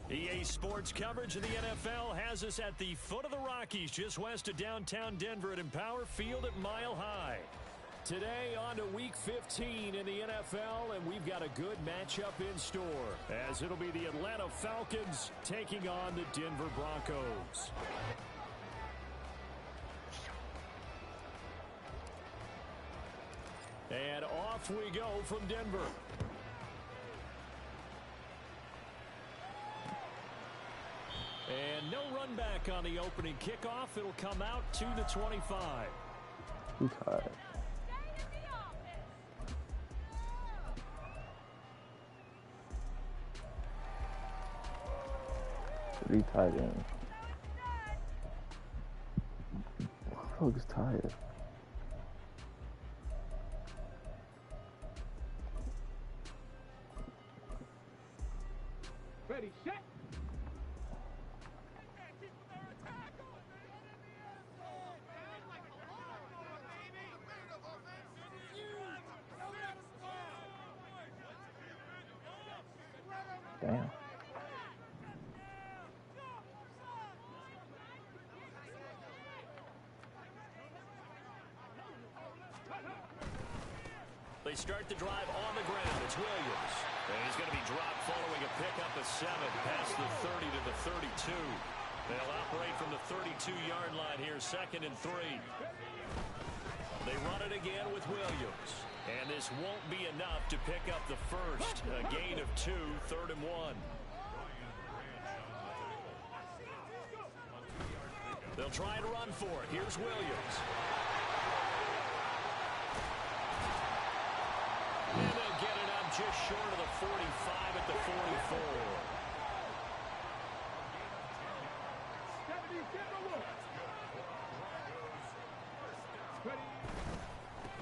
EA Sports coverage of the NFL has us at the foot of the Rockies, just west of downtown Denver at Empower Field at Mile High. Today on to Week 15 in the NFL, and we've got a good matchup in store, as it'll be the Atlanta Falcons taking on the Denver Broncos. And off we go from Denver. And no run back on the opening kickoff. It'll come out to the 25. Too tired. Three tight ends. Who the fuck is tired? Ready, set. Damn. They start the drive on the ground. It's Williams. And he's going to be dropped following a pickup of 7 past the 30 to the 32. They'll operate from the 32-yard line here, 2nd and 3. They run it again with Williams. And this won't be enough to pick up the first. A gain of 2, 3rd and 1. They'll try to run for it. Here's Williams. And they'll get it up just short of the 45 at the 44.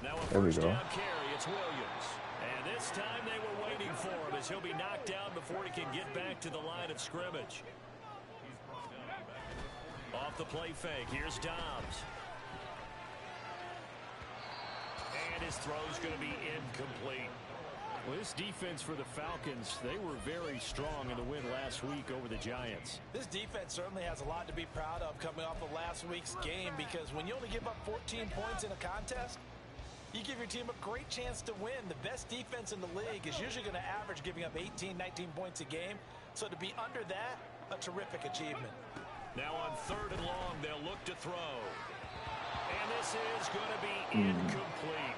Now a first down carry. It's Williams. And this time they were waiting for him as he'll be knocked down before he can get back to the line of scrimmage. Off the play fake. Here's Dobbs. And his throw's going to be incomplete. Well, this defense for the Falcons, they were very strong in the win last week over the Giants. This defense certainly has a lot to be proud of coming off of last week's game, because when you only give up 14 points in a contest, you give your team a great chance to win. The best defense in the league is usually going to average giving up 18, 19 points a game. So to be under that, a terrific achievement. Now on 3rd and long, they'll look to throw. And this is going to be incomplete.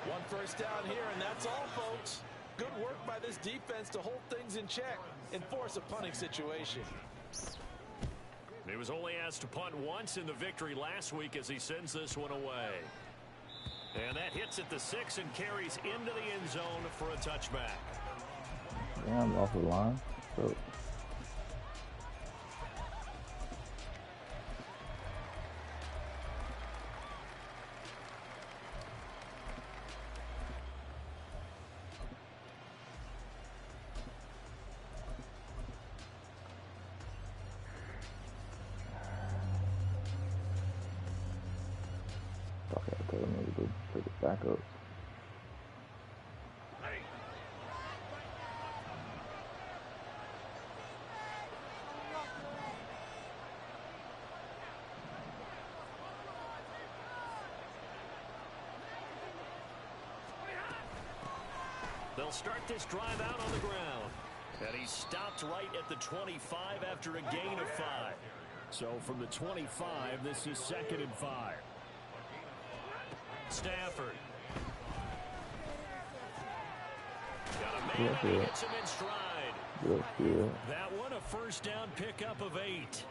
One first down here, and that's all, folks. Good work by this defense to hold things in check and force a punting situation. He was only asked to punt once in the victory last week as he sends this one away. And that hits at the 6 and carries into the end zone for a touchback. Damn, off the line. So back up. They'll start this drive out on the ground. And he stopped right at the 25 after a gain of 5. So from the 25, this is 2nd and 5. Stafford. Got a man and he hits him in stride. That one a first down pickup of 8.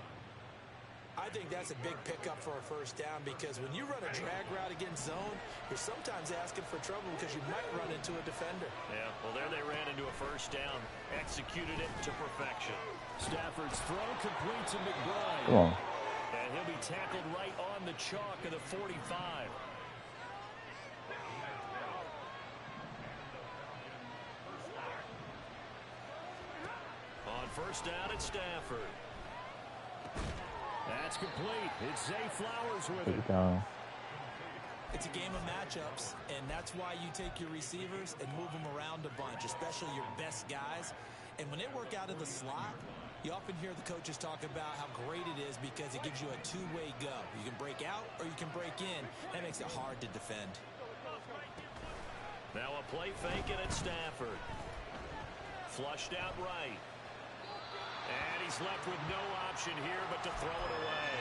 I think that's a big pickup for a first down, because when you run a drag route against zone, you're sometimes asking for trouble because you might run into a defender. Yeah, well, there they ran into a first down. Executed it to perfection. Stafford's throw complete to McBride. Come on. And he'll be tackled right on the chalk of the 45. On first down, it's Stafford. That's complete. It's Zay Flowers with it. It's a game of matchups, and that's why you take your receivers and move them around a bunch, especially your best guys. And when they work out of the slot, You often hear the coaches talk about how great it is because it gives you a two-way go. You can break out or you can break in. That makes it hard to defend. Now a play fake, and it's Stafford. Flushed out right. And he's left with no option here but to throw it away.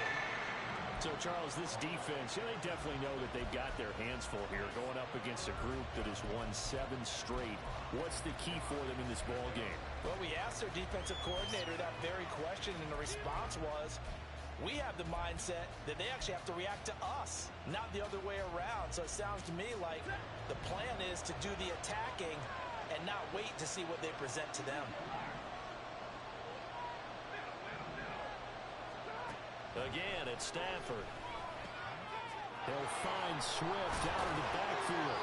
So, Charles, this defense, they definitely know that they've got their hands full here going up against a group that has won 7 straight. What's the key for them in this ball game? Well, we asked their defensive coordinator that very question, and the response was, we have the mindset that they actually have to react to us, not the other way around. So it sounds to me like the plan is to do the attacking and not wait to see what they present to them. Again, it's Stafford. He'll find Swift out of the backfield.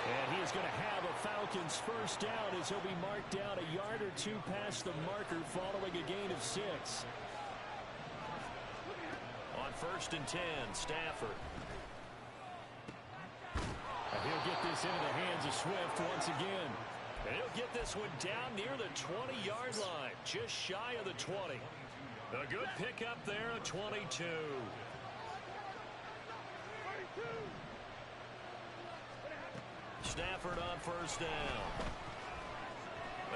And he is going to have a Falcons first down as he'll be marked down a yard or 2 past the marker following a gain of 6. On 1st and 10, Stafford. And he'll get this into the hands of Swift once again. And he'll get this one down near the 20-yard line, just shy of the 20. A good pickup there at 22. Stafford on first down.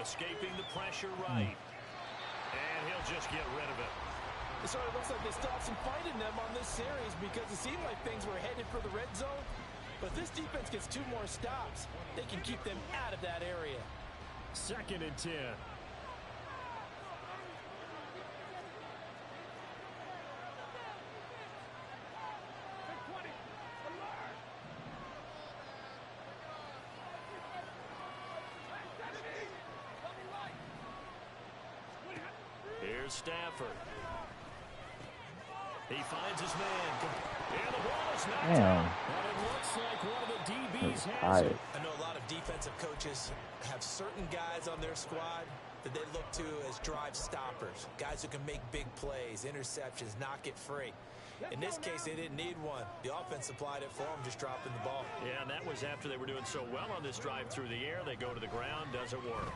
Escaping the pressure right. And he'll just get rid of it. So it looks like they still have some fight in them on this series because it seemed like things were headed for the red zone. But this defense gets 2 more stops. They can keep them out of that area. 2nd and 10. Here's Stafford. He finds his man. And the ball is knocked out. And it looks like one of the DBs has it. I know a lot of defensive coaches have certain guys on their squad that they look to as drive stoppers. Guys who can make big plays, interceptions, knock it free. In this case, they didn't need one. The offense supplied it for them, just dropping the ball. Yeah, and that was after they were doing so well on this drive through the air. They go to the ground, doesn't work.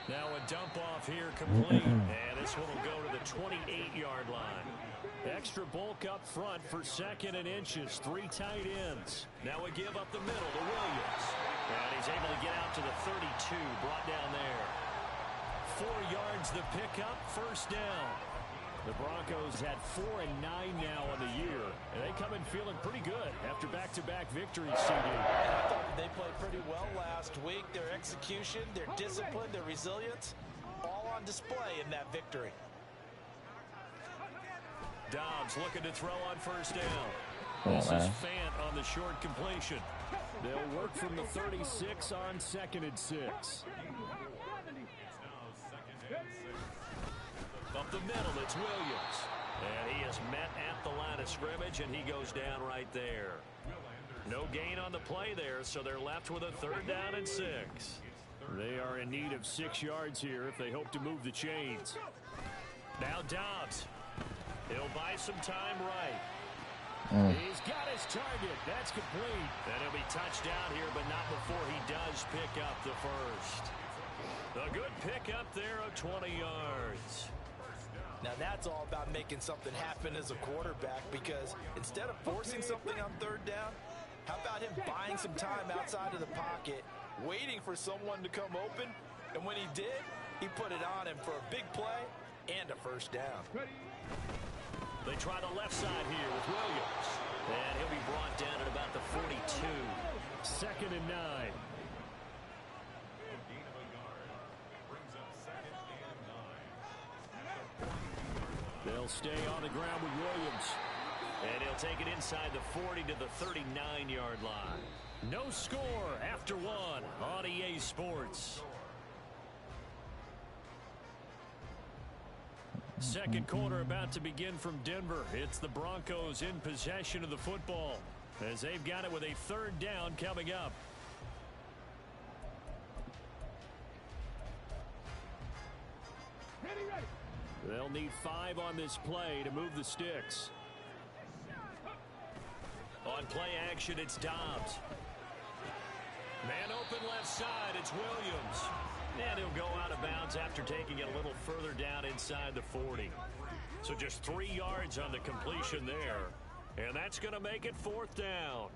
Now a dump off here complete, and this one will go to the 28-yard line. Extra bulk up front for 2nd and inches, 3 tight ends. Now a give up the middle to Williams. And he's able to get out to the 32, brought down there. 4 yards the pickup, first down. The Broncos had 4 and 9 now on the year, and they come in feeling pretty good after back-to-back victories, CD. I thought they played pretty well last week. Their execution, their discipline, their resilience, all on display in that victory. Dobbs looking to throw on first down. Oh, this man. is Fant on the short completion. They'll work from the 36 on 2nd and 6. Up the middle, it's Williams. And he is met at the line of scrimmage, and he goes down right there. No gain on the play there, so they're left with a 3rd down and 6. They are in need of 6 yards here if they hope to move the chains. Now Dobbs. He'll buy some time right. He's got his target. That's complete. And he'll be touched down here, but not before he does pick up the first. A good pickup there of 20 yards. Now that's all about making something happen as a quarterback, because instead of forcing something on 3rd down, how about him buying some time outside of the pocket, waiting for someone to come open, and when he did, he put it on him for a big play and a first down. They try the left side here with Williams. And he'll be brought down at about the 42. 2nd and 9. They'll stay on the ground with Williams. And he'll take it inside the 40 to the 39-yard line. No score after 1 on EA Sports. 2nd quarter about to begin from Denver. It's the Broncos in possession of the football as they've got it with a 3rd down coming up. They'll need 5 on this play to move the sticks. On play action, it's Dobbs. Man open left side, it's Williams. And he'll go out of bounds after taking it a little further down inside the 40. So just 3 yards on the completion there. And that's going to make it 4th down.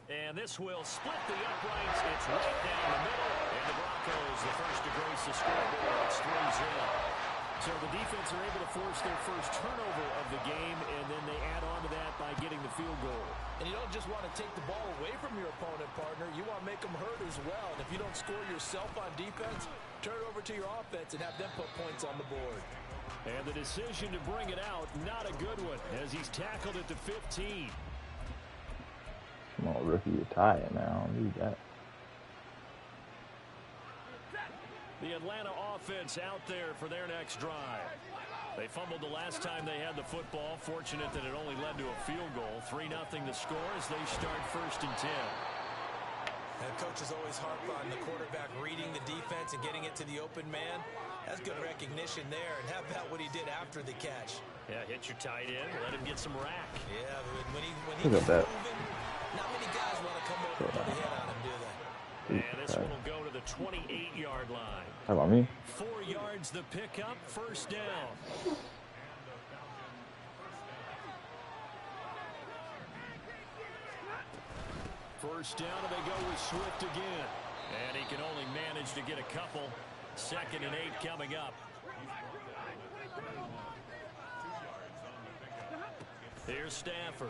And this will split the uprights. It's right down the middle. And the Broncos, the first to grace the scoreboard. It's 3-0. So the defense are able to force their first turnover of the game, and then they add on to that by getting the field goal. And you don't just want to take the ball away from your opponent, partner. You want to make them hurt as well. And if you don't score yourself on defense, turn it over to your offense and have them put points on the board. And the decision to bring it out, not a good one, as he's tackled at the 15. Come on, rookie, you're tired now. I don't need that. The Atlanta offense out there for their next drive. They fumbled the last time they had the football. Fortunate that it only led to a field goal. 3-0 the score as they start 1st and 10. And coaches always harp on the quarterback reading the defense and getting it to the open man. That's good recognition there. And how about what he did after the catch? Yeah, hit your tight end. Let him get some rack. Yeah, when he Look at that. moving, not many guys want to come over and put a hit on him, do they? And this one will go to the 28-yard line. How about me? 4 yards the pickup, 1st down. First down, and they go with Swift again. And he can only manage to get a couple. 2nd and 8 coming up. Here's Stafford.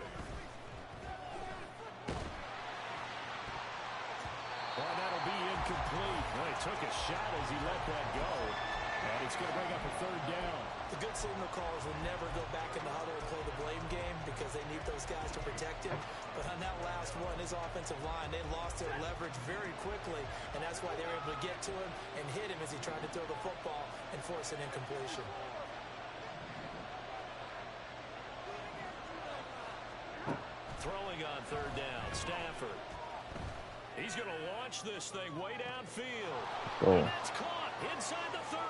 Well, that'll be incomplete. Well, he took a shot as he let that go. And it's going to bring up a 3rd down. The good signal callers will never go back in the huddle and play the blame game because they need those guys to protect him. But on that last one, his offensive line, they lost their leverage very quickly, and that's why they were able to get to him and hit him as he tried to throw the football and force an incompletion. Throwing on 3rd down, Stafford. He's going to launch this thing way downfield. Oh. And that's caught inside the 30.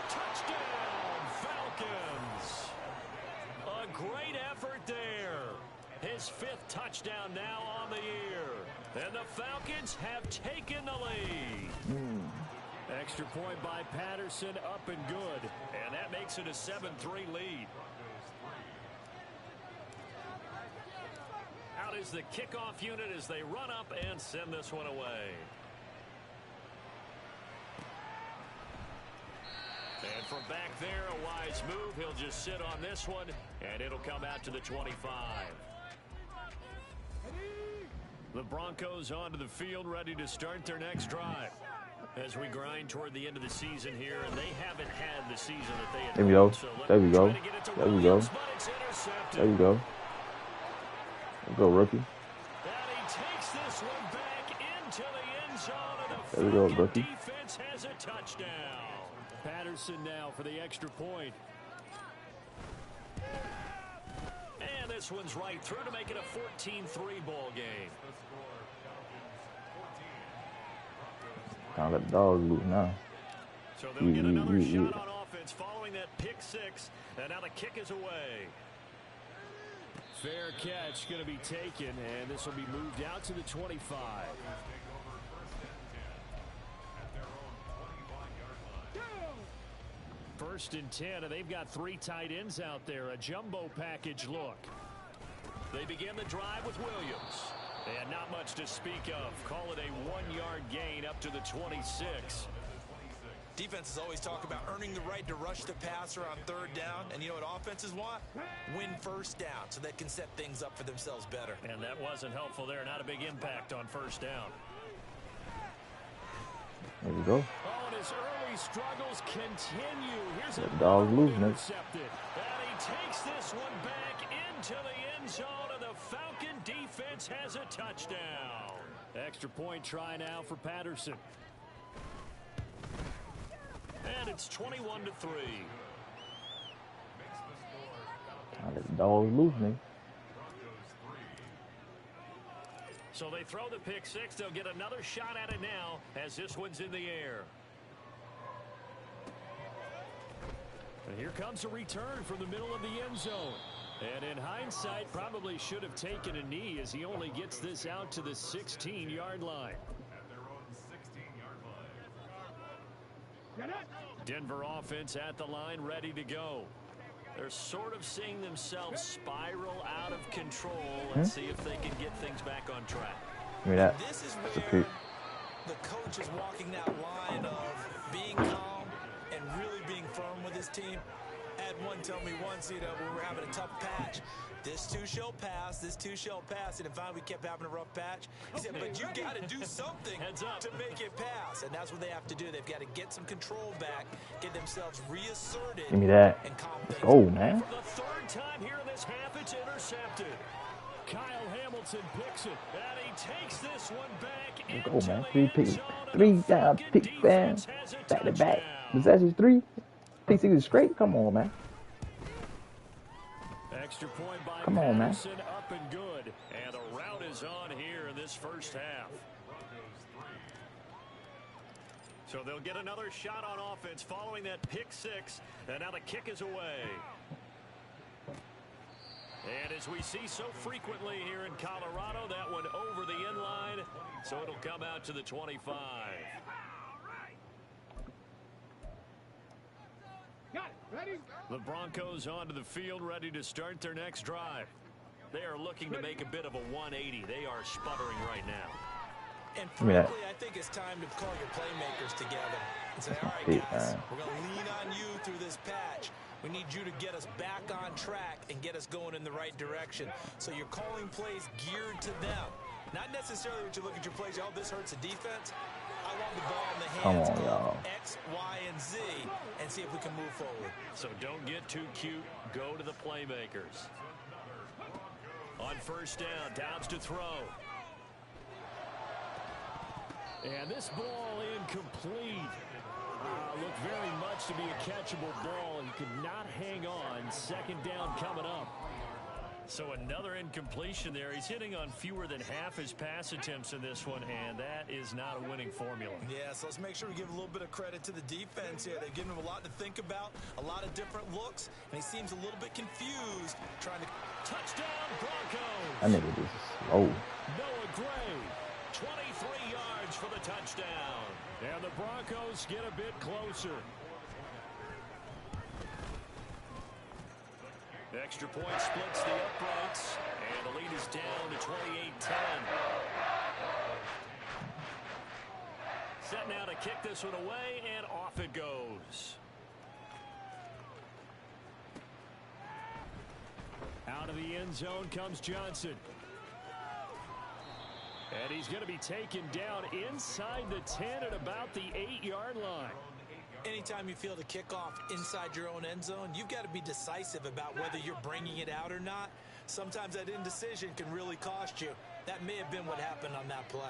Touchdown, Falcons. A great effort there. His 5th touchdown now on the year. And the Falcons have taken the lead. Extra point by Patterson, up and good. And that makes it a 7-3 lead. Out is the kickoff unit as they run up and send this one away. And from back there, a wise move. He'll just sit on this one, and it'll come out to the 25. The Broncos onto the field, ready to start their next drive. As we grind toward the end of the season here, and they haven't had the season that they had. There we go. So There we go. There we go. There we go. Let's go, rookie. And he takes this one back into the end zone, and the There we go, Falcon rookie. defense has a touchdown. Patterson now for the extra point. And this one's right through to make it a 14-3 ball game. Kind of let the dogs loose now. So they'll get another shot on offense following that pick 6, and now the kick is away. Fair catch going to be taken, and this will be moved out to the 25. First and 10, and they've got 3 tight ends out there. A jumbo package look. They begin the drive with Williams. And not much to speak of. Call it a 1-yard gain up to the 26. Defenses always talk about earning the right to rush the passer on 3rd down. And you know what offenses want? Win 1st down so they can set things up for themselves better. And that wasn't helpful there. Not a big impact on 1st down. There we go. Oh, and his early struggles continue. Here's Let a dogs loose, Nick. intercepted. And he takes this one back into the end zone, and the Falcon defense has a touchdown. Extra point try now for Patterson. And it's 21-3. Kind of let the dogs loose, Nick. So they throw the pick 6. They'll get another shot at it now as this one's in the air. And here comes a return from the middle of the end zone. And in hindsight, probably should have taken a knee as he only gets this out to the 16-yard line. Denver offense at the line, ready to go. They're sort of seeing themselves spiral out of control. Let's see if they can get things back on track. Give me that. This is where the coach is walking that line of being calm and really being firm with his team. I had one tell me once, when we were having a tough patch, this too shall pass, this too shall pass. And finally, we kept having a rough patch. He said, but you got to do something to make it pass. And that's what they have to do. They've got to get some control back, get themselves reasserted. Give me that. Let's go, man. For the third time here in this half, it's intercepted. Kyle Hamilton picks it, and he takes this one back. Let's go, man. 3 picks. 3 down, pick down. Back to back. Possessions 3. Pick 6 is straight. Come on, man. Extra point by Come on, man. Patterson, up and good. And the route is on here in this first half. So they'll get another shot on offense following that pick 6. And now the kick is away. And as we see so frequently here in Colorado, that one over the end line. So it'll come out to the 25. The Broncos onto the field, ready to start their next drive. They are looking to make a bit of a 180. They are sputtering right now. And frankly, I think it's time to call your playmakers together and say, all right, guys, we're going to lean on you through this patch. We need you to get us back on track and get us going in the right direction. So you're calling plays geared to them. Not necessarily when you look at your plays, oh, this hurts the defense. I want the ball in the hands of X, Y, and Z and see if we can move forward. So don't get too cute. Go to the playmakers. On first down, Downs to throw. And this ball incomplete. Looked very much to be a catchable ball. He could not hang on. Second down coming up. So another incompletion there. He's hitting on fewer than half his pass attempts in this one, and that is not a winning formula. Yeah, so let's make sure we give a little bit of credit to the defense here. They've given him a lot to think about, a lot of different looks, and he seems a little bit confused trying to... Touchdown, Broncos! That nigga is slow. Noah Gray, 23 yards for the touchdown. And the Broncos get a bit closer. Extra point splits the uprights, and the lead is down to 28-10. Set now to kick this one away, and off it goes. Out of the end zone comes Johnson. And he's going to be taken down inside the 10 at about the 8-yard line. Anytime you feel the kickoff inside your own end zone, you've got to be decisive about whether you're bringing it out or not. Sometimes that indecision can really cost you. That may have been what happened on that play.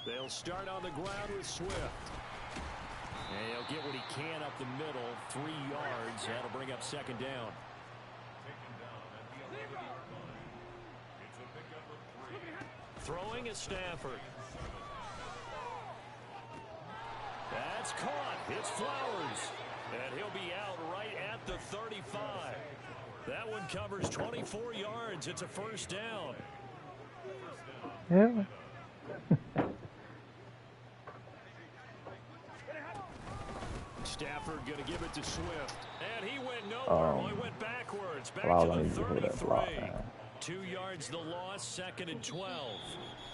They'll start on the ground with Swift. And he'll get what he can up the middle, 3 yards. That'll bring up second down. Throwing is Stafford. That's caught. It's Flowers. And he'll be out right at the 35. That one covers 24 yards. It's a first down. Yeah. Stafford going to give it to Swift. And he went nowhere. Well, he went backwards. Back to the 33. 2 yards the loss, second and 12.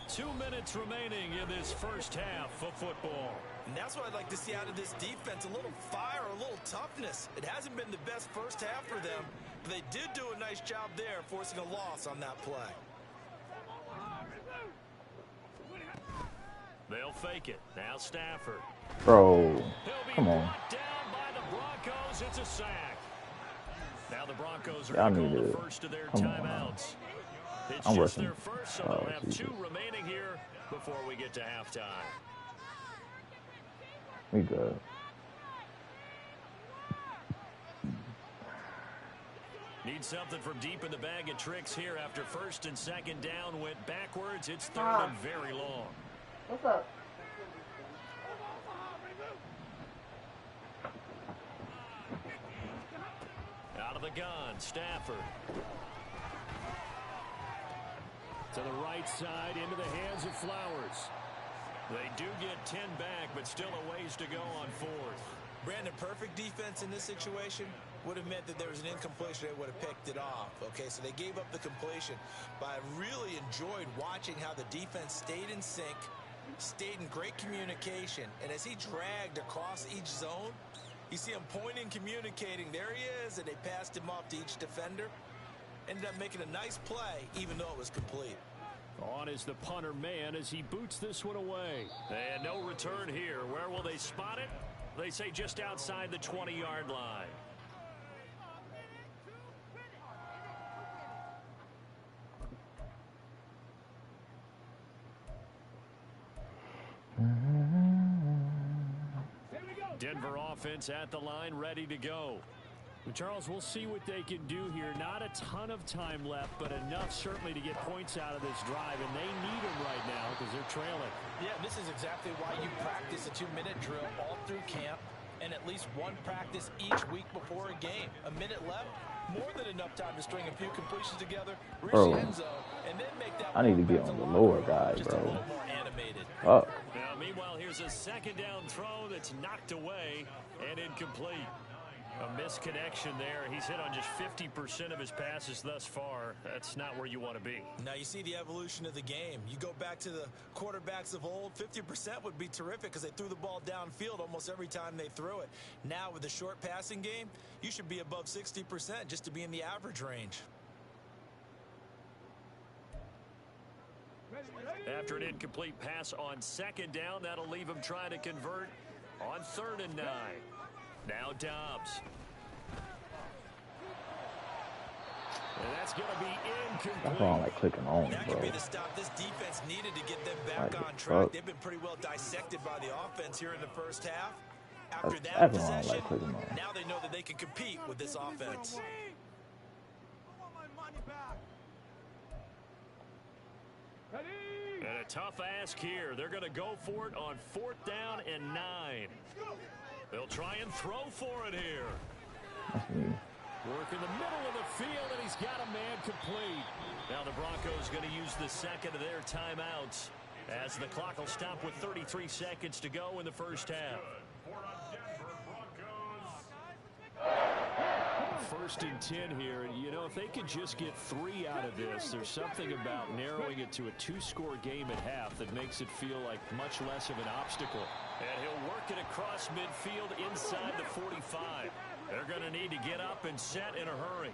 2 minutes remaining in this first half of football. And that's what I'd like to see out of this defense. A little fire, a little toughness. It hasn't been the best first half for them, but they did do a nice job there, forcing a loss on that play. They'll fake it. Now Stafford. Bro, come on. Down by the Broncos. It's a sack. Now the Broncos are going to go the first of their timeouts. It's just their first, so they'll have 2 remaining here before we get to halftime. We good. Need something from deep in the bag of tricks here after first and second down went backwards. It's third and very long. What's up? Out of the gun, Stafford. To the right side, into the hands of Flowers. They do get 10 back, but still a ways to go on fourth. Brandon, perfect defense in this situation would have meant that there was an incompletion. They would have picked it off. Okay, so they gave up the completion. But I really enjoyed watching how the defense stayed in sync, stayed in great communication. And as he dragged across each zone, you see him pointing, communicating. There he is, and they passed him off to each defender. Ended up making a nice play, even though it was complete. On is the punter man as he boots this one away. And no return here. Where will they spot it? They say just outside the 20-yard line. Denver offense at the line, ready to go. Charles, we'll see what they can do here. Not a ton of time left, but enough certainly to get points out of this drive, and they need them right now because they're trailing. Yeah, this is exactly why you practice a 2-minute drill all through camp and at least one practice each week before a game. A minute left, more than enough time to string a few completions together, reach the end zone, and then make that. I need to get on the lower guy, just bro. a little more animated. Oh. Now, meanwhile, here's a second down throw that's knocked away and incomplete. A misconnection there. He's hit on just 50% of his passes thus far. That's not where you want to be. Now you see the evolution of the game. You go back to the quarterbacks of old, 50% would be terrific because they threw the ball downfield almost every time they threw it. Now with the short passing game, you should be above 60% just to be in the average range. After an incomplete pass on second down, that'll leave him trying to convert on 3rd and 9. Now Dobbs. And that's going to be incomplete. That's why I like clicking on, that bro. could be the stop this defense needed to get them back Like, on track. fuck. They've been pretty well dissected by the offense here in the first half. After that That's why I possession, like clicking on. now they know that they can compete with this offense. And a tough ask here. They're going to go for it on 4th down and 9. They'll try and throw for it here. That's me. Work in the middle of the field, and he's got a man complete. Now the Broncos going to use the second of their timeouts as the clock will stop with 33 seconds to go in the first half. 1st and 10 here. You know, if they could just get 3 out of this, there's something about narrowing it to a 2-score game at half that makes it feel like much less of an obstacle. And he'll work it across midfield inside the 45. They're going to need to get up and set in a hurry.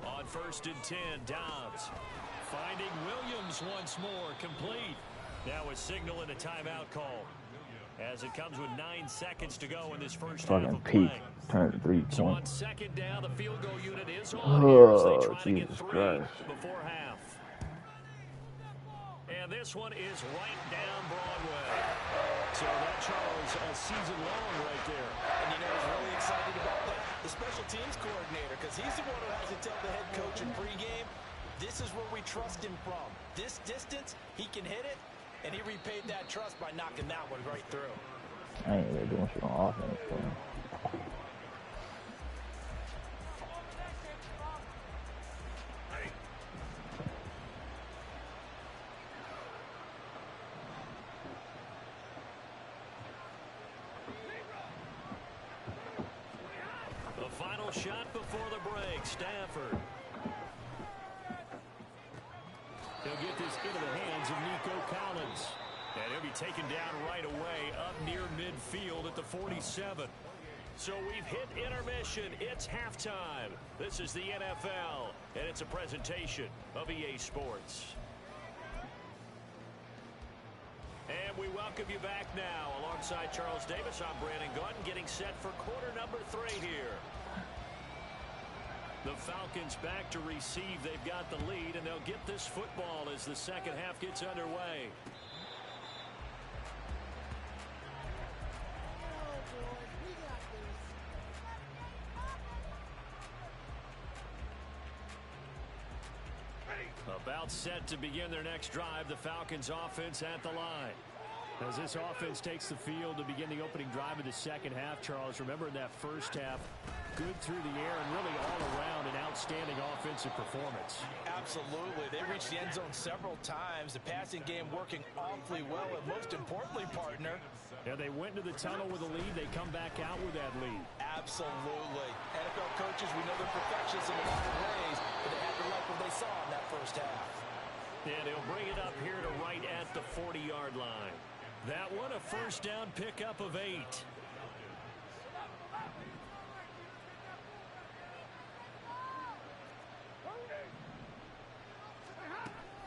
On 1st and 10, Dobbs finding Williams once more, complete. Now a signal and a timeout call as it comes with 9 seconds to go in this first half Fucking of peak. play. Turn to 3 So on points. 2nd down, the field goal unit is on here as they try to get Jesus 3 Christ. before half. And this one is right down Broadway. So that, Charles, a season long right there. And you know who's really excited about that? The special teams coordinator, because he's the one who has to tell the head coach in pregame, this is where we trust him from. This distance, he can hit it, and he repaid that trust by knocking that one right through. I ain't really doing shit on offense, bro. The final shot before the break, Stafford. He'll get this into the hands of Nico Collins. And he'll be taken down right away up near midfield at the 47. So we've hit intermission. It's halftime. This is the NFL, and it's a presentation of EA Sports. And we welcome you back now. Alongside Charles Davis, I'm Brandon Gaudin, getting set for quarter number 3 here. The Falcons back to receive. They've got the lead, and they'll get this football as the second half gets underway. About set to begin their next drive. The Falcons offense at the line. As this offense takes the field to begin the opening drive of the second half, Charles, remember in that first half, good through the air and really all around an outstanding offensive performance. Absolutely. They reached the end zone several times. The passing game working awfully well, and most importantly, partner. Yeah, they went into the tunnel with a lead. They come back out with that lead. Absolutely. NFL coaches, we know they're perfectionists in a lot of ways, but they had to like what they saw in that first half. And he'll bring it up here to right at the 40-yard line. That one, a first down pickup of 8.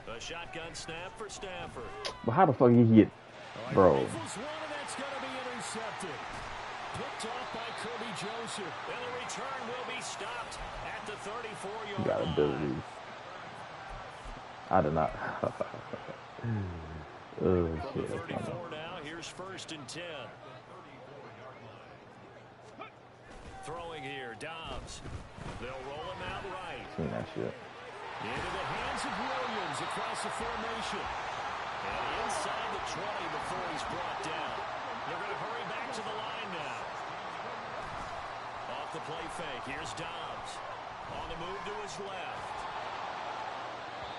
A shotgun snap for Stafford. But how the fuck he hit, bro? One, and that's going to be intercepted. Picked off by Kirby Joseph. And the return will be stopped at the 34-yard line. Got abilities. I did not. Oh, shit. 34 now. Here's 1st and 10. Throwing here, Dobbs. They'll roll him out right. Seen that shit. Into the hands of Williams across the formation. And inside the 20 before he's brought down. They're going to hurry back to the line now. Off the play fake. Here's Dobbs. On the move to his left.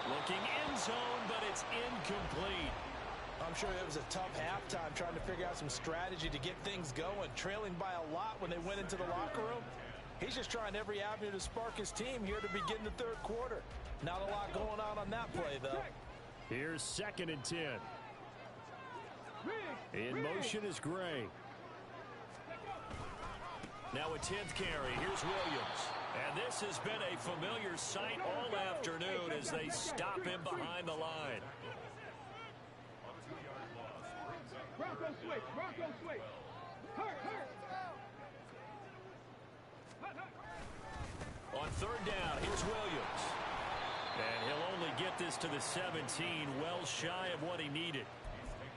Looking end zone, but it's incomplete. I'm sure it was a tough halftime trying to figure out some strategy to get things going, trailing by a lot when they went into the locker room. He's just trying every avenue to spark his team here to begin the third quarter. Not a lot going on that play, though. Here's 2nd and 10. In motion is Gray. Now a 10th carry. Here's Williams. And this has been a familiar sight all afternoon as they stop him behind the line. Bronco switch. Bronco switch. Hurt. On 3rd down, here's Williams. And he'll only get this to the 17, well shy of what he needed.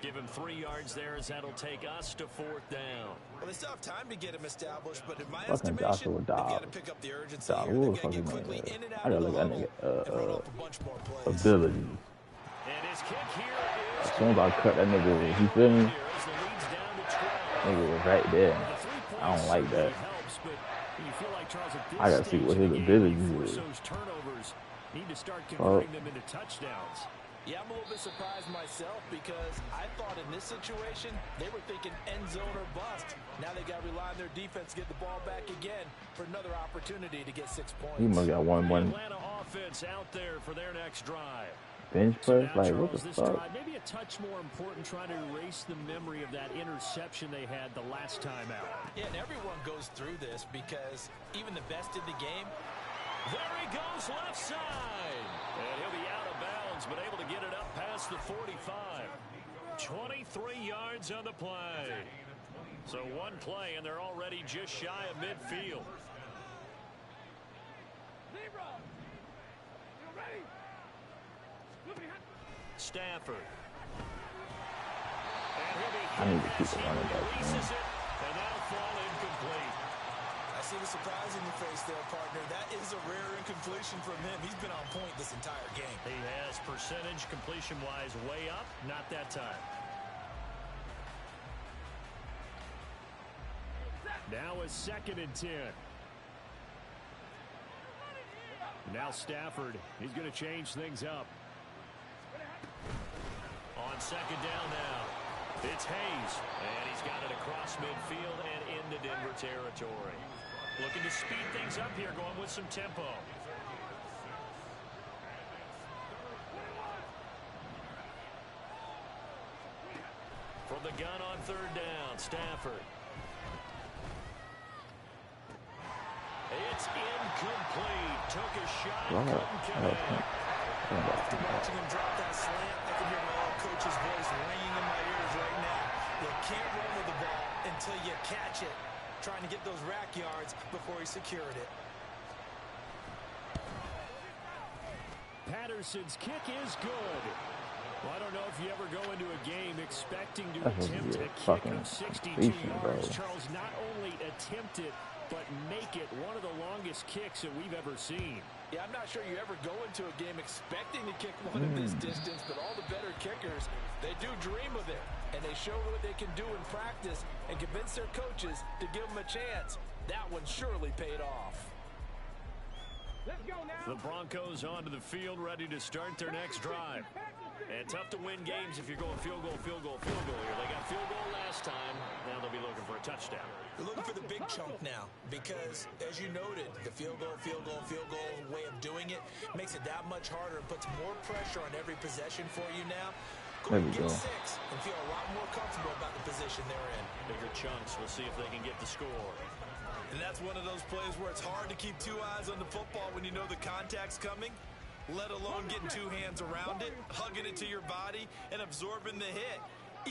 Give him 3 yards there as that'll take us to 4th down. Well, they still have time to get him established, but in my Fucking estimation, they've Joshua got to Dobbs. pick up the urgency Dobbs, here. what They've the got to get fuck quickly his name in and is? out I of gotta the look at huddle that and run nigga, off a bunch more plays. ability. And his kick here is As soon as I cut that nigga, you feel me? Nigga was right there. I don't like that. I gotta see what his ability is. Need to start converting them into touchdowns. Yeah, I'm a little bit surprised myself because I thought in this situation they were thinking end zone or bust. Now they got to rely on their defense to get the ball back again for another opportunity to get 6 points. He must got one Atlanta offense out there for their next drive. bench press. Like, what the Charles, this fuck? drive, maybe a touch more important, trying to erase the memory of that interception they had the last time out. Yeah, and everyone goes through this because even the best in the game. There he goes left side. And he'll be out of bounds, but able to get it up past the 45. 23 yards on the play. So one play, and they're already just shy of midfield. Stafford. I need to keep it running back. And that'll fall incomplete. I see the surprise in your face there, partner. That is a rare incompletion from him. He's been on point this entire game. He has percentage completion-wise way up. Not that time. Now a 2nd and 10. Now Stafford. He's going to change things up. On 2nd down now. It's Hayes. And he's got it across midfield and into Denver territory. Looking to speed things up here, going with some tempo. From the gun on 3rd down, Stafford. It's incomplete. Took a shot. Couldn't connect. After watching him drop that slant, I can hear my old coach's voice ringing in my ears right now. You can't run with the ball until you catch it. Trying to get those rack yards before he secured it. Patterson's kick is good. Well, I don't know if you ever go into a game expecting to attempt a kick of 62 yards. Charles, not only attempt it, but make it one of the longest kicks that we've ever seen. Yeah, I'm not sure you ever go into a game expecting to kick one of this distance, but all the better kickers, they do dream of it. and they show what they can do in practice and convince their coaches to give them a chance. That one surely paid off. Let's go now. The Broncos onto the field, ready to start their next drive. And tough to win games if you're going field goal, field goal, field goal here. They got field goal last time. Now they'll be looking for a touchdown. They're looking for the big chunk now because, as you noted, the field goal way of doing it makes it that much harder and puts more pressure on every possession for you now. There we go. 6 and feel a lot more comfortable about the position they're in. Bigger chunks. We'll see if they can get the score. And that's one of those plays where it's hard to keep two eyes on the football when you know the contact's coming, let alone getting two hands around it, hugging it to your body, and absorbing the hit.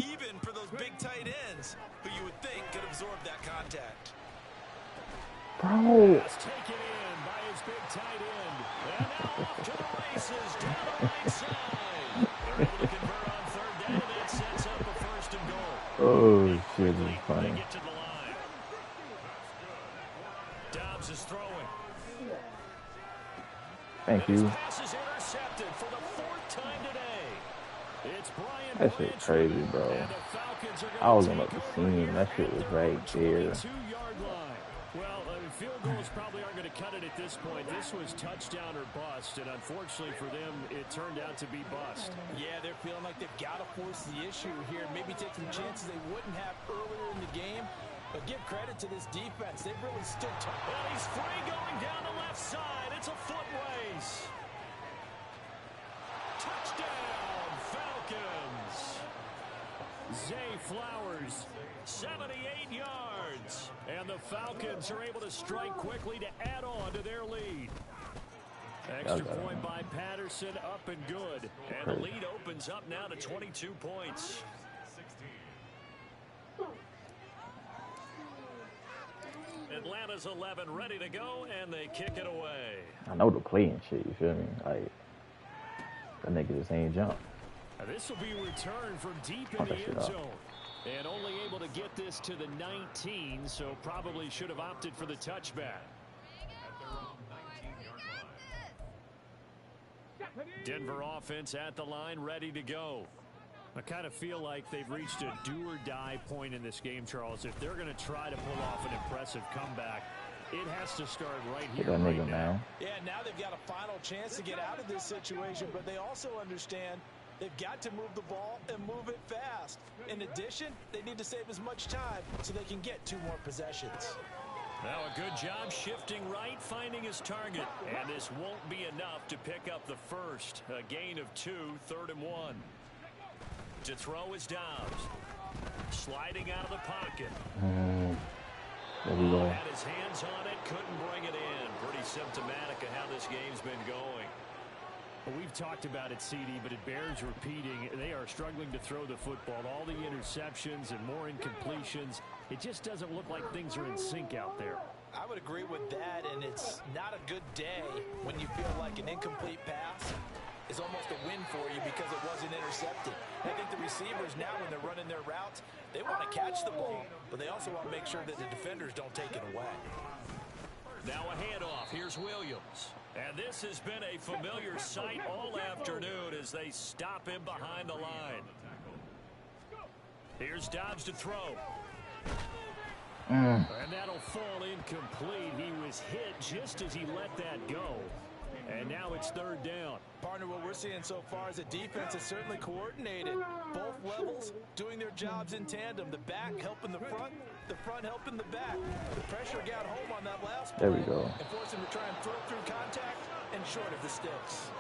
Even for those big tight ends who you would think could absorb that contact. Bro. That's taken in by his big tight end. And now off to the races down the right side. They're able to convert on third down, and that sets up a first and goal. Oh, shit, this is They funny. get to the line. Dobbs is throwing. Thank His you. pass is intercepted for the 4th time today. It's Brian That shit Branch, crazy, bro. and the Falcons are I was gonna on take the over scene. here That shit at was their right there. 22-yard line. Well, field goals probably aren't going to cut it at this point. This was touchdown or bust, and unfortunately for them, it turned out to be bust. Yeah, they're feeling like they've got to force the issue here. Maybe take some chances they wouldn't have earlier in the game. But give credit to this defense. They've really stood tall. And he's free going down the left side. It's a foot race. Touchdown, Falcons. Zay Flowers, 78 yards. And the Falcons are able to strike quickly to add on to their lead. Extra point by Patterson, up and good. And the lead opens up now to 22 points. Atlanta's 11 ready to go, and they kick it away. I know the play and shit, you feel me? Like, that nigga just ain't jump. This will be returned from deep in Fuck that the shit end up. zone. And only able to get this to the 19, so probably should have opted for the touchback. Denver offense at the line, ready to go. I kind of feel like they've reached a do-or-die point in this game, Charles. If they're going to try to pull off an impressive comeback, it has to start right Get here, that right nigga now. now. Yeah, now they've got a final chance to get out of this situation, but they also understand they've got to move the ball and move it fast. In addition, they need to save as much time so they can get 2 more possessions. Now a good job shifting right, finding his target. And this won't be enough to pick up the first. A gain of 2, 3rd and 1. To throw is Dobbs. Sliding out of the pocket. There we go. Had his hands on it, couldn't bring it in. Pretty symptomatic of how this game's been going. Well, we've talked about it, CD, but it bears repeating. They are struggling to throw the football. All the interceptions and more incompletions. It just doesn't look like things are in sync out there. I would agree with that, and it's not a good day when you feel like an incomplete pass is almost a win for you because it wasn't intercepted. I think the receivers now, when they're running their routes, they want to catch the ball, but they also want to make sure that the defenders don't take it away. Now a handoff. Here's Williams. And this has been a familiar sight all afternoon as they stop him behind the line. Here's Dobbs to throw. And that'll fall incomplete. He was hit just as he let that go. And now it's 3rd down. Partner, what we're seeing so far is a defense that's certainly coordinated. Both levels doing their jobs in tandem. The back helping the front helping the back. The pressure got home on that last play. There we go. And forced him to try and throw through contact and short of the sticks.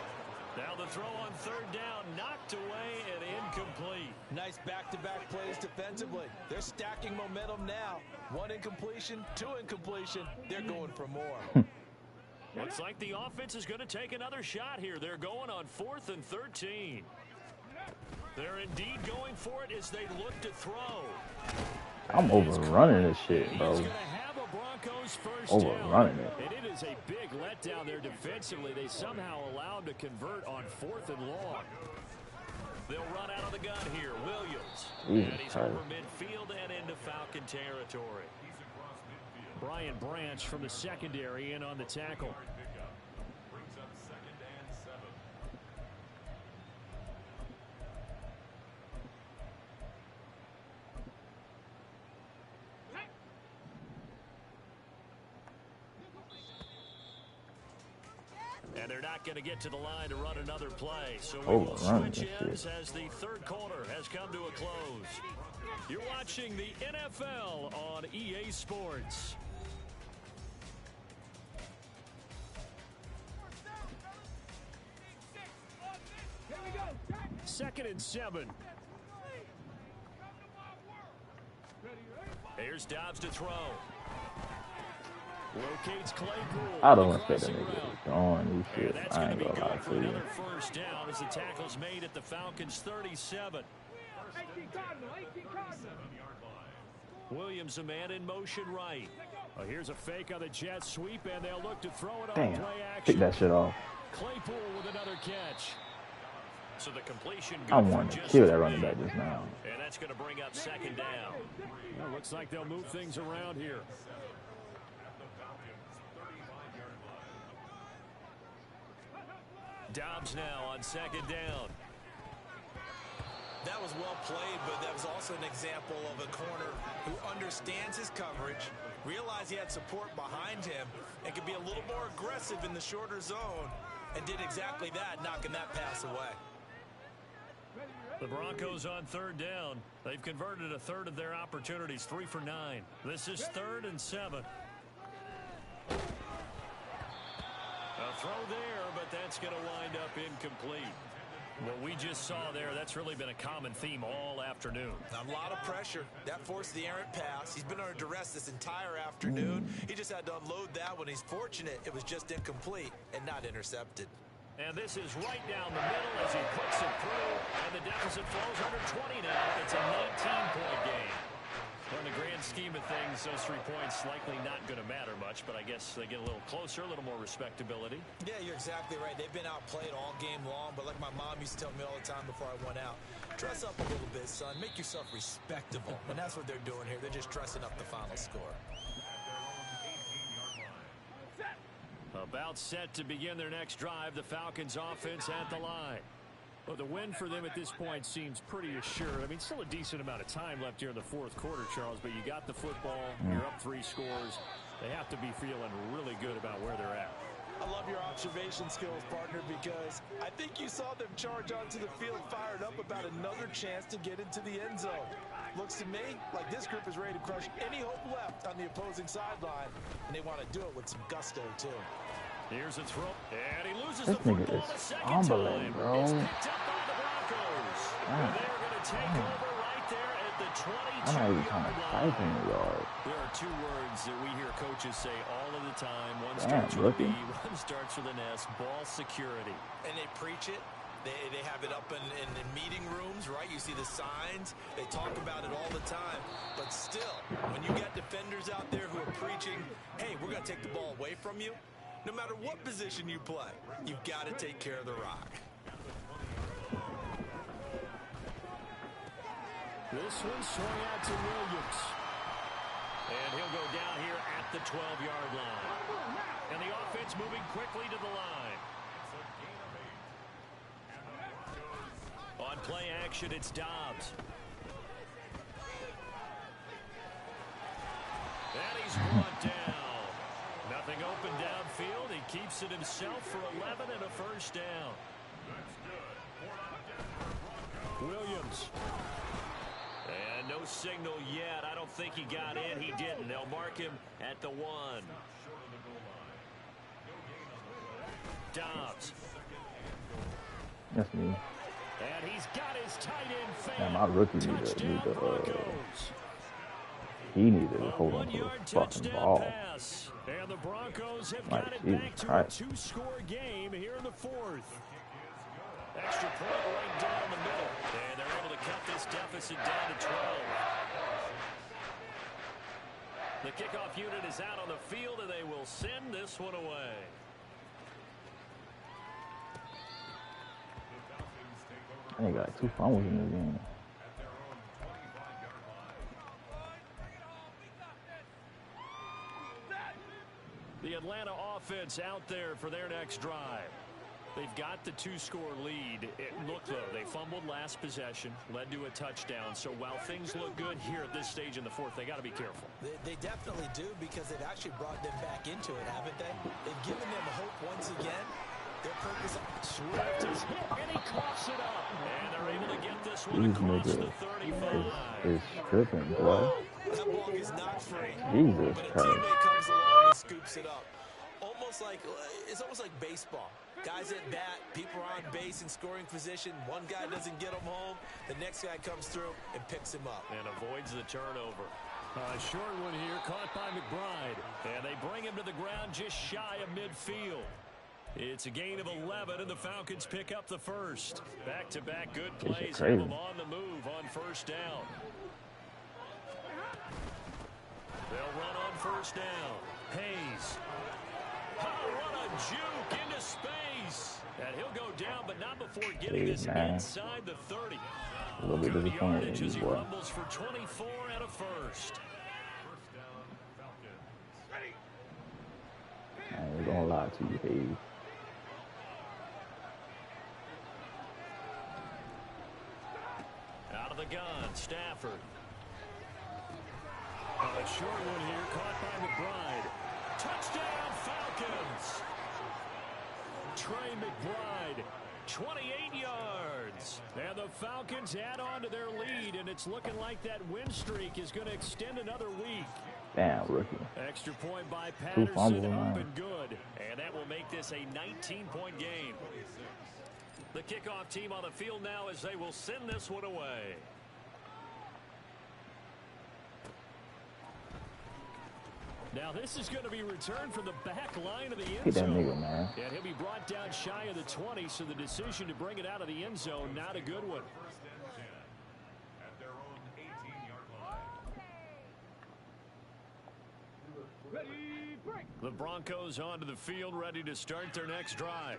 Now the throw on 3rd down, knocked away and incomplete. Nice back-to-back plays defensively. They're stacking momentum now. 1 incompletion, 2 incompletion. They're going for more. Looks like the offense is going to take another shot here. They're going on 4th and 13. They're indeed going for it as they look to throw. I'm overrunning this shit, bro. He's going to have a Broncos first Overrunning down. it. And it is a big letdown there defensively. They somehow allowed to convert on 4th and long. They'll run out of the gun here. Williams. Jesus And he's Christ. over midfield and into Falcon territory. Brian Branch from the secondary in on the tackle. And they're not going to get to the line to run another play. So we Oh, will run switch this ends shit. as the third quarter has come to a close. You're watching the NFL on EA Sports. Here we go. 2nd and 7. Here's Dobbs to throw. Locates Claypool. I don't expect Crossing them to route. get going these And shit. that's I going ain't to be gonna lie good for to you. another first down as the tackle's made at the Falcons' 37. 18 Cardinal, 18 Cardinal. Williams, a man in motion right. Here's a fake on the jet sweep, and they'll look to throw it on Damn. play Pick action. that shit off. Claypool with another catch. So the completion I good for wanted to just kill that 3. running back just now. And that's going to bring up 2nd down. Well, looks like they'll move things around here. Dobbs now on 2nd down. That was well played, but that was also an example of a corner who understands his coverage, realized he had support behind him, and could be a little more aggressive in the shorter zone, and did exactly that, knocking that pass away. The Broncos on 3rd down. They've converted a third of their opportunities, 3 for 9. This is 3rd and 7. A throw there, but that's going to wind up incomplete. What we just saw there, that's really been a common theme all afternoon. A lot of pressure. That forced the errant pass. He's been under duress this entire afternoon. He just had to unload that one. He's fortunate it was just incomplete and not intercepted. And this is right down the middle as he puts it through, and the deficit falls under 20 now. It's a 19-point game. Well, in the grand scheme of things, those 3 points likely not going to matter much, but I guess they get a little closer, a little more respectability. Yeah, you're exactly right. They've been outplayed all game long, but like my mom used to tell me all the time before I went out, dress up a little bit, son. Make yourself respectable. And that's what they're doing here. They're just dressing up the final score. About set to begin their next drive, the Falcons offense at the line. Well, the win for them at this point seems pretty assured. I mean, still a decent amount of time left here in the 4th quarter, Charles, but you got the football, you're up 3 scores. They have to be feeling really good about where they're at. I love your observation skills, partner, because I think you saw them charge onto the field fired up about another chance to get into the end zone. Looks to me like this group is ready to crush any hope left on the opposing sideline, and they want to do it with some gusto, too. Here's a throw, and he loses This the nigga football is the second fumbling, time. bro. It's picked up by the Broncos. And they're going to take over right there at the 22-yard I'm not even trying to fight him, yard. There are 2 words that we hear coaches say all of the time. One Damn, starts with a B, rookie. one starts with an S. Ball security. And they preach it. They have it up in meeting rooms, right? You see the signs. They talk about it all the time. But still, when you got defenders out there who are preaching, hey, we're going to take the ball away from you, no matter what position you play, you've got to take care of the rock. This one swung out to Williams. And he'll go down here at the 12-yard line. And the offense moving quickly to the line. On play action, it's Dobbs. And he's brought down. Nothing open downfield. He keeps it himself for 11 and a first down. Williams. And no signal yet. I don't think he got in. He didn't. They'll mark him at the 1. Dobbs. That's me. And he's got his tight end fan. Man, my rookie Touchdown, Broncos. He needed to hold on to the One-yard fucking touchdown ball. pass. And the Broncos have Like, got it Jesus back to Christ. a 2-score game here in the 4th. Extra point right down the middle. And they're able to cut this deficit down to 12. The kickoff unit is out on the field, and they will send this one away. I think got 2 fumbles in this game. The Atlanta offense out there for their next drive. They've got the 2-score lead. Look, though, they fumbled last possession, led to a touchdown. So while things look good here at this stage in the 4th, they got to be careful. They definitely do, because they've actually brought them back into it, haven't they? They've given them hope once again. Their purpose. Swift is hit, and he coughs it up. And they're able to get this one These across the niggas 35. is tripping, boy. That ball is not free. Jesus But a Christ. teammate comes along and scoops it up. It's almost like baseball. Guys at bat, people are on base in scoring position. One guy doesn't get him home. The next guy comes through and picks him up. And avoids the turnover. A short one here, caught by McBride. And they bring him to the ground just shy of midfield. It's a gain of 11, and the Falcons pick up the first. Back-to-back good plays have them on the move on first down. They'll run on first down. Hayes. Oh, what a juke into space. And he'll go down, but not before getting this inside the 30. A little bit Good disappointed yardage in as you, he boy. rumbles for 24 and a first. I ain't gonna lie to you, Hayes. Out of the gun, Stafford. A short one here, caught by McBride. Touchdown, Falcons! Trey McBride, 28 yards. And the Falcons add on to their lead, and it's looking like that win streak is going to extend another week. Damn, rookie. Extra point by Two Patterson, fumbles, up man. and good. And that will make this a 19-point game. The kickoff team on the field now as they will send this one away. Now this is going to be returned from the back line of the end Get that zone. nigga, man. And he'll be brought down shy of the 20, so the decision to bring it out of the end zone, not a good one. Ready, break. The Broncos onto the field, ready to start their next drive.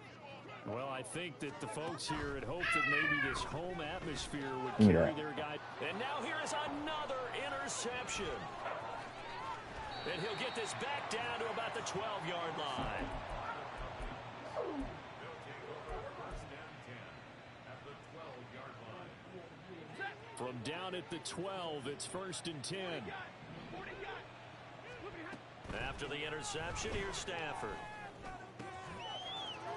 Well, I think that the folks here had hoped that maybe this home atmosphere would Give me carry that. their guy. And now here is another interception. And he'll get this back down to about the 12-yard line. From down at the 12, it's 1st and 10. After the interception, here's Stafford.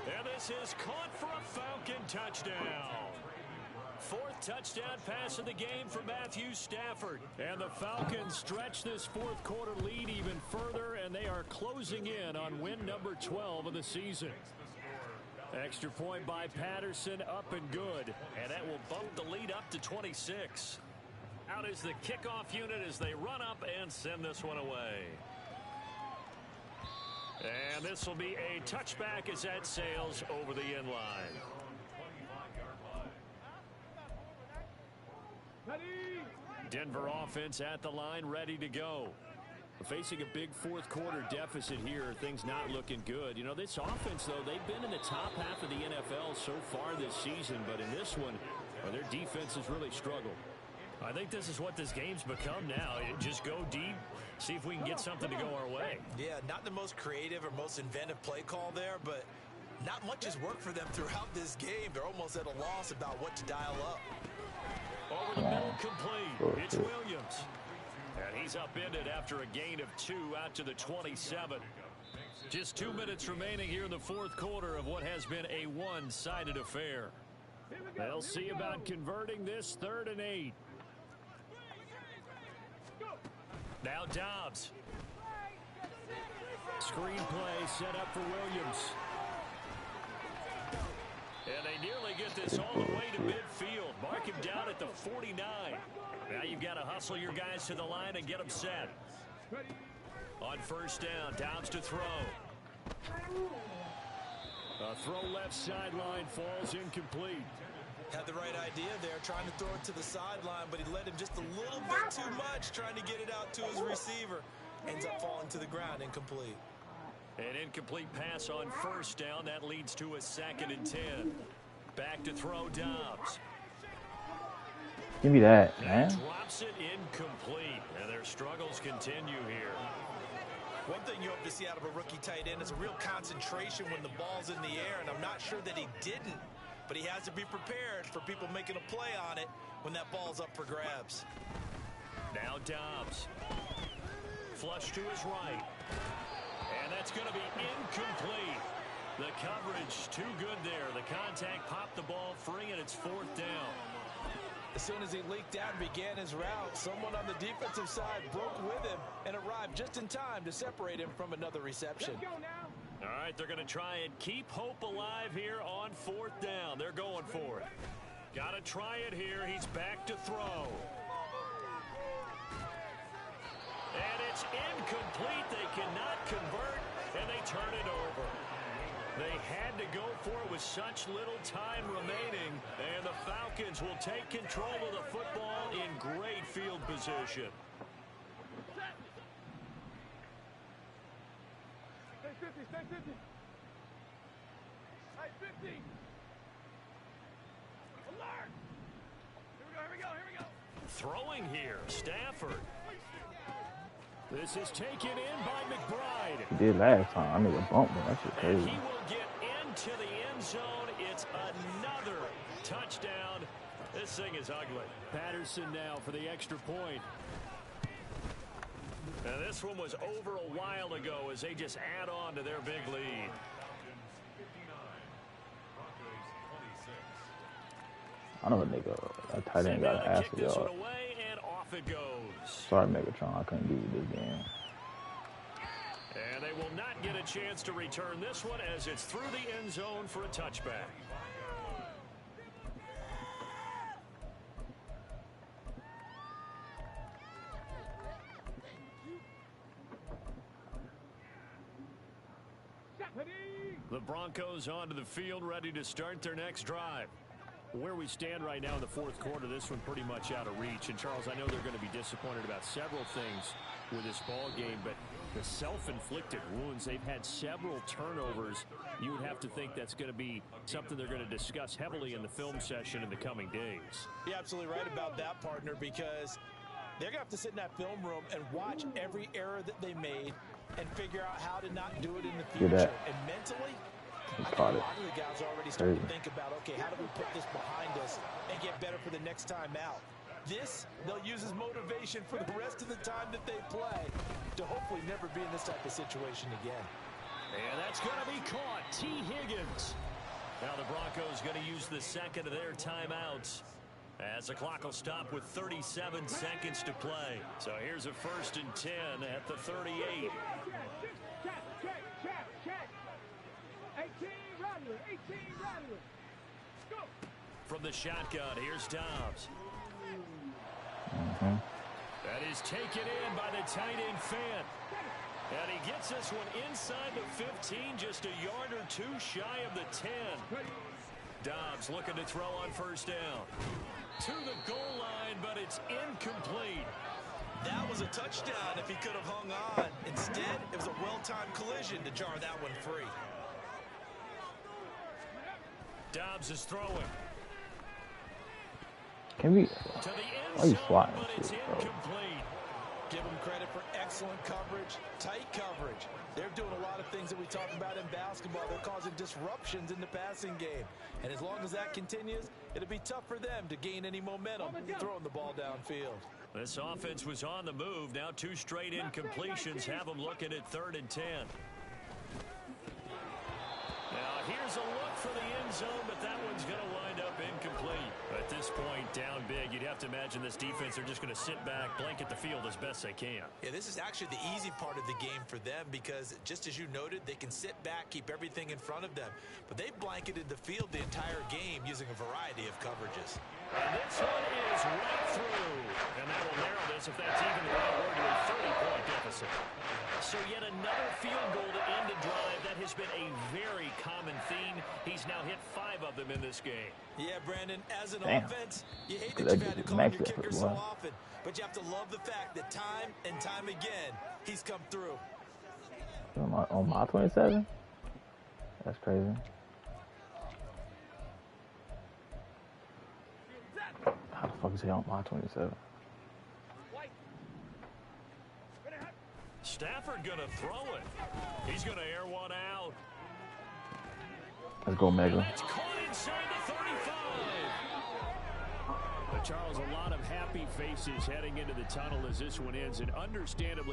And this is caught for a Falcon touchdown. 4th touchdown pass of the game for Matthew Stafford. And the Falcons stretch this 4th quarter lead even further, and they are closing in on win number 12 of the season. Extra point by Patterson, up and good. And that will bump the lead up to 26. Out is the kickoff unit as they run up and send this one away. And this will be a touchback as that sails over the end line. Ready. Denver offense at the line, ready to go. Facing a big 4th quarter deficit here, things not looking good. You know, this offense, though, they've been in the top half of the NFL so far this season, but in this one, their defense has really struggled. I think this is what this game's become now. Just go deep, see if we can get something to go our way. Yeah, not the most creative or most inventive play call there, but not much has worked for them throughout this game. They're almost at a loss about what to dial up. Over the middle, complete. It's Williams. And he's upended after a gain of 2 out to the 27. Just 2 minutes remaining here in the 4th quarter of what has been a one-sided affair. They'll see about converting this 3rd and 8. Now Dobbs. Screenplay set up for Williams. And they nearly get this all the way to midfield. Mark him down at the 49. Now you've got to hustle your guys to the line and get them set. On first down, Dobbs to throw. A throw left sideline, falls incomplete. Had the right idea there, trying to throw it to the sideline, but he led him just a little bit too much, trying to get it out to his receiver. Ends up falling to the ground, incomplete. An incomplete pass on first down. That leads to a 2nd and 10. Back to throw, Dobbs. Give me that, man. Drops it incomplete. And their struggles continue here. One thing you hope to see out of a rookie tight end is a real concentration when the ball's in the air, and I'm not sure that he didn't, but he has to be prepared for people making a play on it when that ball's up for grabs. Now Dobbs. Flush to his right. And that's going to be incomplete. The coverage too good there. The contact popped the ball free, and it's 4th down. As soon as he leaked out and began his route, someone on the defensive side broke with him and arrived just in time to separate him from another reception. Let's go now. All right, they're going to try and keep hope alive here on 4th down. They're going for it. Got to try it here. He's back to throw. And it's incomplete. They cannot convert, and they turn it over. They had to go for it with such little time remaining, and the Falcons will take control of the football in great field position. Stay 50, stay 50. Hey, 50. Alert. Here we go. Throwing here, Stafford. This is taken in by McBride. He did last time. I nigga bumped him. That shit And crazy. he will get into the end zone. It's another touchdown. This thing is ugly. Patterson now for the extra point. And this one was over a while ago as they just add on to their big lead. I know a nigga, a tight end got an ass of This one y'all. away, and off it goes. Sorry, Megatron. I couldn't beat you this game. And they will not get a chance to return this one as it's through the end zone for a touchback. The Broncos onto the field, ready to start their next drive. Where we stand right now in the 4th quarter, this one pretty much out of reach. And, Charles, I know they're going to be disappointed about several things with this ball game, but the self-inflicted wounds, they've had several turnovers. You would have to think that's going to be something they're going to discuss heavily in the film session in the coming days. You're absolutely right about that, partner, because they're going to have to sit in that film room and watch every error that they made and figure out how to not do it in the future. And mentally, He I think caught a it. lot of the guys are already starting to Crazy. think about, okay, how do we put this behind us and get better for the next time out? This, they'll use as motivation for the rest of the time that they play to hopefully never be in this type of situation again. And that's going to be caught. T. Higgins. Now the Broncos going to use the second of their timeouts as the clock will stop with 37 seconds to play. So here's a 1st and 10 at the 38. Check. 18 Rattler. Go. From the shotgun, here's Dobbs. That is taken in by the tight end Fant. And he gets this one inside the 15, just a yard or two shy of the 10. Dobbs looking to throw on 1st down. To the goal line, but it's incomplete. That was a touchdown if he could have hung on. Instead, it was a well-timed collision to jar that one free. Dobbs is throwing. Can we? To the end Why you zone, flying but it's shit, bro? incomplete. Give them credit for excellent coverage, tight coverage. They're doing a lot of things that we talk about in basketball. They're causing disruptions in the passing game. And as long as that continues, it'll be tough for them to gain any momentum throwing the ball downfield. This offense was on the move. Now 2 straight incompletions have them looking at 3rd and 10. Now here's a look for the end zone, but that one's going to wind up incomplete. At this point, down big, you'd have to imagine this defense, they're just going to sit back, blanket the field as best they can. Yeah, this is actually the easy part of the game for them because, just as you noted, they can sit back, keep everything in front of them. But they've blanketed the field the entire game using a variety of coverages. And this one is right through. And that will narrow this, if that's even the right word, to a 30-point deficit. So yet another field goal to end a drive. That has been a very common theme. He's now hit 5 of them in this game. Yeah, Brandon, as an Damn. offense, you hate Could that I you've had to get call your max effort, kicker so boy? often, but you have to love the fact that time and time again, he's come through. On my 27? That's crazy. How the fuck is he on my 27? Stafford going to throw it. He's going to air one out. Let's go, Mega. That's caught inside the 35. Charles, a lot of happy faces heading into the tunnel as this one ends, and understandably